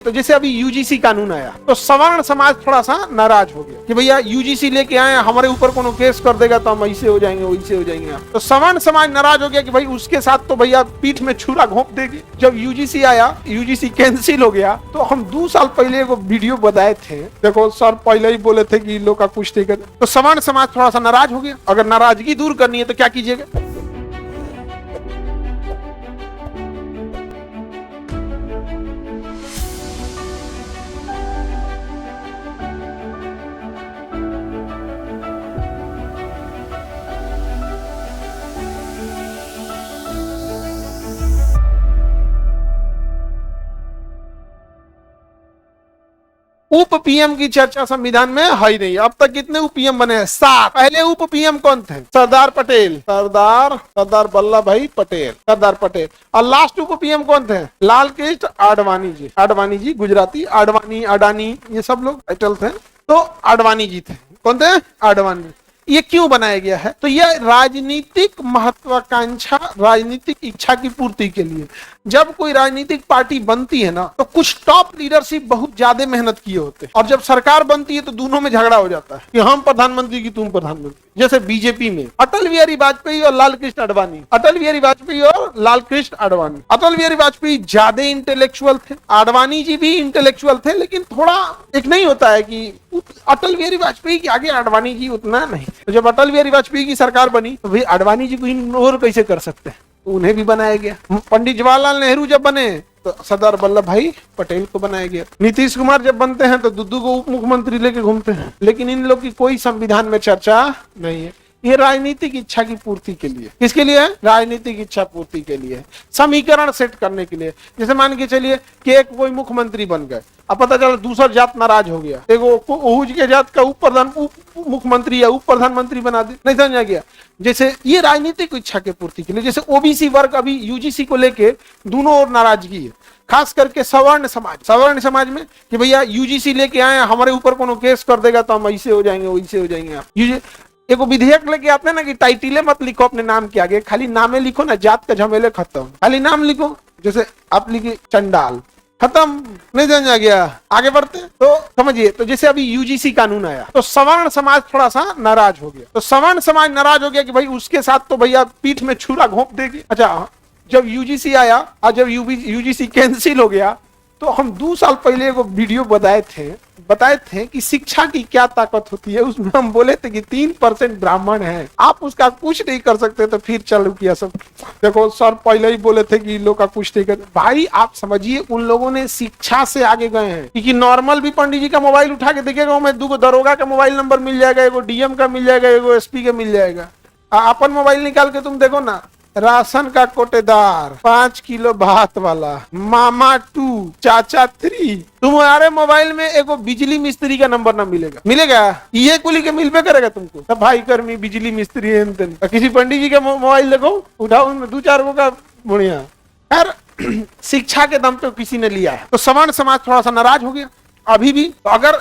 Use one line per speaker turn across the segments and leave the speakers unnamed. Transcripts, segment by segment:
तो जैसे अभी यूजीसी कानून आया तो सवर्ण समाज थोड़ा सा नाराज हो गया कि भैया यूजीसी लेके आए हमारे ऊपर कोनो केस कर देगा तो हम ऐसे हो जाएंगे वैसे हो जाएंगे। तो सवर्ण समाज नाराज हो गया कि भाई उसके साथ तो भैया पीठ में छुरा घोंप देगी। जब यूजीसी आया, यूजीसी कैंसिल हो गया, तो हम 2 साल पहले एगो वीडियो बताए थे, देखो सर पहले ही बोले थे कि इन लोग का कुछ नहीं कर। तो सवर्ण समाज थोड़ा सा नाराज हो गया। अगर नाराजगी दूर करनी है तो क्या कीजिएगा? उप पीएम की चर्चा संविधान में है ही नहीं। अब तक कितने उप पीएम बने हैं? 7। पहले उप पीएम कौन थे? सरदार पटेल, सरदार वल्लभ भाई पटेल, सरदार पटेल। और लास्ट उप पीएम कौन थे? लाल कृष्ण आडवाणी जी गुजराती, आडवाणी, अडानी, ये सब लोग टाइटल थे। तो आडवाणी जी थे। कौन थे? आडवाणी। ये क्यों बनाया गया है? तो यह राजनीतिक महत्वाकांक्षा, राजनीतिक इच्छा की पूर्ति के लिए। जब कोई राजनीतिक पार्टी बनती है ना, तो कुछ टॉप लीडरशिप बहुत ज्यादा मेहनत किए होते हैं, और जब सरकार बनती है तो दोनों में झगड़ा हो जाता है कि हम प्रधानमंत्री की तुम प्रधानमंत्री। जैसे बीजेपी में अटल बिहारी वाजपेयी और लाल कृष्ण आडवाणी, अटल बिहारी वाजपेयी और लाल कृष्ण आडवाणी। अटल बिहारी वाजपेयी ज्यादा इंटेलेक्चुअल थे, आडवाणी जी भी इंटेलेक्चुअल थे, लेकिन थोड़ा एक नहीं होता है कि अटल बिहारी वाजपेयी के आगे आडवाणी जी उतना नहीं। तो जब अटल बिहारी वाजपेयी की सरकार बनी तो भाई आडवाणी जी को इग्नोर कैसे कर सकते हैं, तो उन्हें भी बनाया गया। पंडित जवाहरलाल नेहरू जब बने तो सरदार वल्लभ भाई पटेल को बनाया गया। नीतीश कुमार जब बनते हैं तो दुद्दू को उप मुख्यमंत्री लेके घूमते हैं, लेकिन इन लोग की कोई संविधान में चर्चा नहीं है। ये राजनीतिक इच्छा की पूर्ति के लिए। किसके लिए? राजनीतिक इच्छा पूर्ति के लिए, समीकरण सेट करने के लिए। जैसे मान के चलिए कि एक कोई मुख्यमंत्री बन गए, अब पता चला दूसरा जात नाराज हो गया, देखो ओहुज के जात का उप मुख्यमंत्री या उप प्रधानमंत्री बना दे। नहीं समझा गया? जैसे ये राजनीतिक इच्छा के पूर्ति के लिए। जैसे ओबीसी वर्ग अभी यूजीसी को लेके दोनों ओर नाराजगी है, खास करके सवर्ण समाज में कि भैया यूजीसी लेके आए हमारे ऊपर कोनो केस कर देगा तो हम ऐसे हो जाएंगे वैसे हो जाएंगे। एक विधेयक लेके आते हैं ना कि टाइटिले मत लिखो अपने नाम के आगे, खाली नामे लिखो ना, जात का झमेले खत्म, खाली नाम लिखो। जैसे आप लिखिए चंडाल, खत्म। नहीं समझा गया? आगे बढ़ते तो समझिए। तो जैसे अभी यूजीसी कानून आया तो सवर्ण समाज थोड़ा सा नाराज हो गया। तो सवर्ण समाज नाराज हो गया कि भाई उसके साथ तो भैया पीठ में छुरा घोंप देगी। अच्छा, जब यूजीसी आया और जब यूजीसी कैंसिल हो गया, तो हम 2 साल पहले एगो वीडियो बताए थे कि शिक्षा की क्या ताकत होती है। उसमें हम बोले थे कि 3% ब्राह्मण है, आप उसका कुछ नहीं कर सकते। तो फिर चालू किया सब, देखो सर पहले ही बोले थे कि इन लोग का कुछ नहीं कर। भाई आप समझिए, उन लोगों ने शिक्षा से आगे गए हैं। क्योंकि नॉर्मल भी पंडित जी का मोबाइल उठा के देखेगा, मैं 2 दरोगा का मोबाइल नंबर मिल जाएगा, एगो डीएम का मिल जाएगा, एगो एसपी का मिल जाएगा। अपन मोबाइल निकाल के तुम देखो ना, राशन का कोटेदार, 5 किलो भात वाला, मामा 2, चाचा 3। तुम्हारे मोबाइल में एगो बिजली मिस्त्री का नंबर ना मिलेगा? ये कुली के मिलबे करेगा तुमको, सब भाई कर्मी बिजली मिस्त्री है। किसी पंडित जी का मोबाइल देखो, उठाओ, उनमें 2-4 गो का बढ़िया। यार शिक्षा के दम पे किसी ने लिया है। तो सवर्ण समाज थोड़ा सा नाराज हो गया। अभी भी तो अगर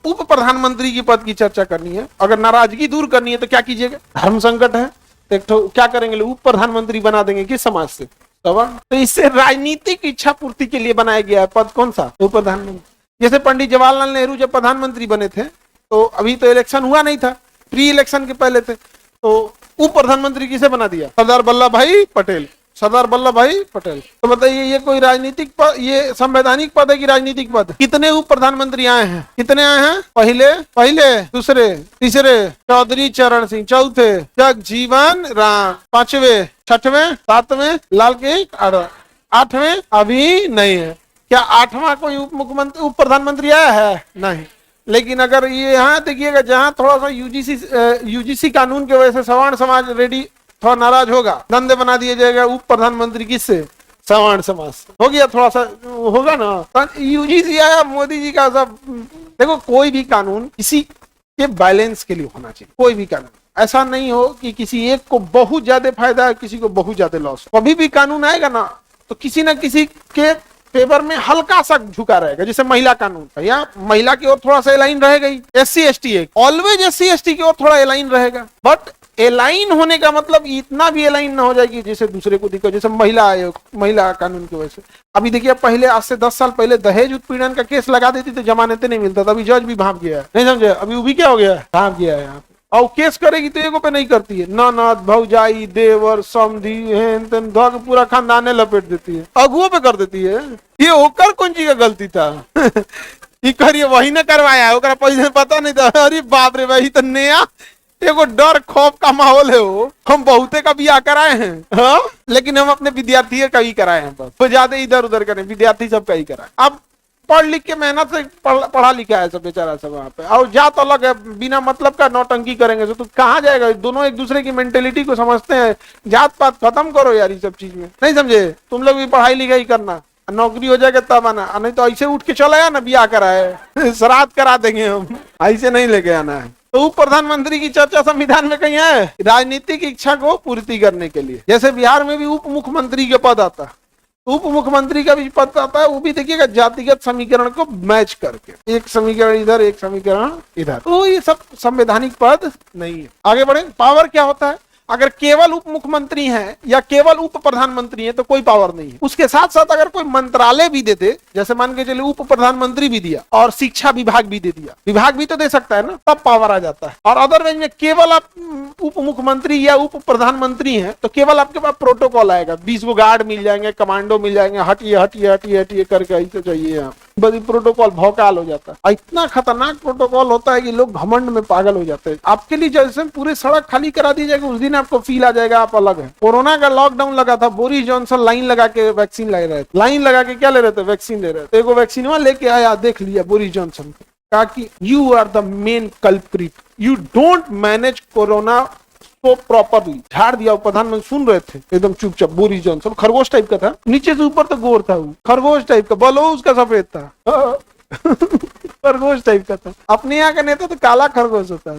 उप प्रधानमंत्री की पद की चर्चा करनी है, अगर नाराजगी दूर करनी है तो क्या कीजिएगा? धर्म संकट है, तो क्या करेंगे? उप प्रधानमंत्री बना देंगे किस समाज से? सवर्ण। तो इससे राजनीतिक इच्छा पूर्ति के लिए बनाया गया है पद। कौन सा? उप प्रधानमंत्री। जैसे पंडित जवाहरलाल नेहरू जब प्रधानमंत्री बने थे, तो अभी तो इलेक्शन हुआ नहीं था, प्री इलेक्शन के पहले थे, तो उप प्रधानमंत्री किसे बना दिया? सरदार वल्लभ भाई पटेल, सरदार वल्लभ भाई पटेल। तो बताइए, ये कोई राजनीतिक पद, ये संवैधानिक पद है कि राजनीतिक पद? कितने उप प्रधानमंत्री आए हैं? कितने आए हैं? पहले, दूसरे, तीसरे चौधरी चरण सिंह, चौथे जगजीवन राम, 5वें, 6वें, 7वें लाल कृष्ण, 8वें अभी नहीं है। क्या 8वां कोई उप प्रधानमंत्री आया है? नहीं। लेकिन अगर ये यहाँ देखिएगा, जहां थोड़ा सा यूजीसी कानून की वजह से सवर्ण समाज रेडी थोड़ा नाराज होगा, धंधे बना दिया जाएगा उप प्रधानमंत्री किससे? सवर्ण समाज हो गया। थोड़ा सा होगा ना, यूजीसी आया, मोदी जी का सब। देखो कोई भी कानून किसी के बैलेंस के लिए होना चाहिए। कोई भी कानून ऐसा नहीं हो कि किसी एक को बहुत ज्यादा फायदा है, किसी को बहुत ज्यादा लॉस। कभी भी कानून आएगा ना, तो किसी न किसी के फेवर में हल्का सा झुका रहेगा। जैसे महिला कानून, भैया महिला की ओर थोड़ा सा एलाइन रहेगा ही। SC ST always SC ST की ओर थोड़ा एलाइन रहेगा, बट एलाइन होने का मतलब इतना भी एलाइन ना हो जाएगी जैसे दूसरे को दिक्कत, जैसे महिला आयोग, महिला कानून की वजह से। अभी देखिए पहले आज से 10 साल पहले दहेज उत्पीड़न का केस लगा देती तो जमानत नहीं मिलता था, अभी जज भी भाप गया है, नहीं समझे, अभी वो भी क्या हो गया है, भाप गया है यहाँ पे। और केस करेगी तो एगो पे नहीं करती है, ननद भौजाई देवर समधी हेन तेन धर पूरा खानदाने लपेट देती है, अगुओं पे कर देती है। ये ओकर कौन चीज का गलती था ये करिए वही ने करवाया है, ओकरा पहले पता नहीं था। अरे बाप रे भाई, तो नया एगो डर खौफ का माहौल है। वो हम बहुते का बियाह कराए हैं, हाँ? लेकिन हम अपने विद्यार्थी का ही कराए हैं, बस तो ज्यादा इधर उधर करें, विद्यार्थी सब का ही कराए। अब पढ़ लिख के मेहनत से पढ़ा लिखा है सब बेचारा सब वहाँ पे, और जात अलग है, बिना मतलब का नौटंकी करेंगे तो कहाँ जाएगा। दोनों एक दूसरे की मेंटेलिटी को समझते हैं, जात पात खत्म करो यार, ये सब चीज में नहीं समझे। तुम लोग भी पढ़ाई लिखाई करना, नौकरी हो जाएगा तब आना, नहीं तो ऐसे उठ के चला आया ना बियाह कराए श्राद्ध करा देंगे हम, ऐसे नहीं लेके आना है। तो उप प्रधानमंत्री की चर्चा संविधान में कहीं है राजनीतिक इच्छा को पूर्ति करने के लिए। जैसे बिहार में भी उप मुख्यमंत्री के पद आता है, उप मुख्यमंत्री का भी पद आता है, वो भी देखिएगा जातिगत समीकरण को मैच करके, एक समीकरण इधर एक समीकरण इधर, तो ये सब संवैधानिक पद नहीं है। आगे बढ़े, पावर क्या होता है। अगर केवल उप मुख्यमंत्री हैं या केवल उप प्रधानमंत्री हैं तो कोई पावर नहीं है। उसके साथ साथ अगर कोई मंत्रालय भी देते, जैसे मान के चलिए उप प्रधानमंत्री भी दिया और शिक्षा विभाग भी दे दिया, विभाग भी तो दे सकता है ना, तब पावर आ जाता है। और अदरवाइज में केवल आप उप मुख्यमंत्री या उप प्रधानमंत्री हैं तो केवल आपके पास प्रोटोकॉल आएगा, 20 गो गार्ड मिल जाएंगे, कमांडो मिल जाएंगे, हटिए हटिए हटिए हटिए करके ऐसे चाहिए आप, बड़ी प्रोटोकॉल भौकाल हो जाता है। इतना खतरनाक प्रोटोकॉल होता है कि लोग घमंड में पागल हो जाते हैं। आपके लिए जैसे पूरे सड़क खाली करा दी जाएगी, उस दिन आपको फील आ जाएगा आप अलग है। कोरोना का लॉकडाउन लगा था, बोरिस जॉनसन लाइन लगा के वैक्सीन ले रहे थे, लाइन लगा के क्या ले रहे थे, वैक्सीन ले रहे थे। एगो वैक्सीन लेके आया, देख लिया बोरिस जॉनसन को, कहा कि you are the main culprit, you don't manage corona तो प्रॉपरली। झाड़ दिया। प्रधानमंत्री सुन रहे थे एकदम चुपचाप। बोरिस जॉनसन खरगोश टाइप का था, नीचे से ऊपर तो गोर था, वो खरगोश टाइप का, बलो उसका सफेद था खरगोश टाइप का था। अपने यहाँ का नेता तो काला खरगोश होता है,